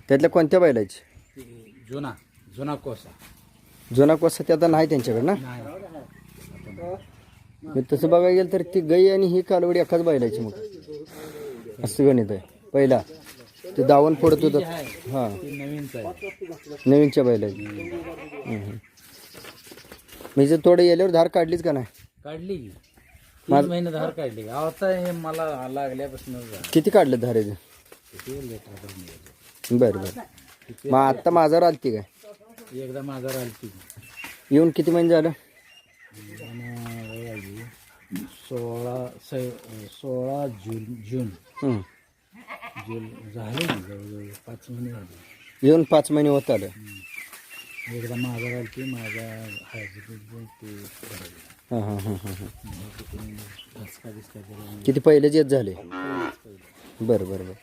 त्यातल्या कोणत्या बैलाची? जुना जुना कोसा जुना कोसा ते आता नाही त्यांच्याकडे ना. नाही मग तसं बघायला गेलं तर ती गाई आणि ही कालवडी एकाच बैलाची मग असं गणित आहे. पहिला ते दावण फोडत होतं. हां ते नवीनच आहे. नवीनच्या बैलाची. म्हणजे थोडं गेल्यावर धार काढलीच का नाही? काढली की 3 महिने धार काढली. आता हे मला लागल्यापासून किती काढलं धारेचं? बरं बरं. मग आत्ता माझ्यावर आलती काय? एकदा माझा राहिली येऊन किती महिने झालं? 16 जून हं. झाले ना जवळजवळ 5 महिने झाले. येऊन 5 महिने होत आलं. एकदा माझा राहिली माझा ते हां हां हां हां हां. धसका बिस्का किती पहिलेच येत झाले? बरं बरं बरं.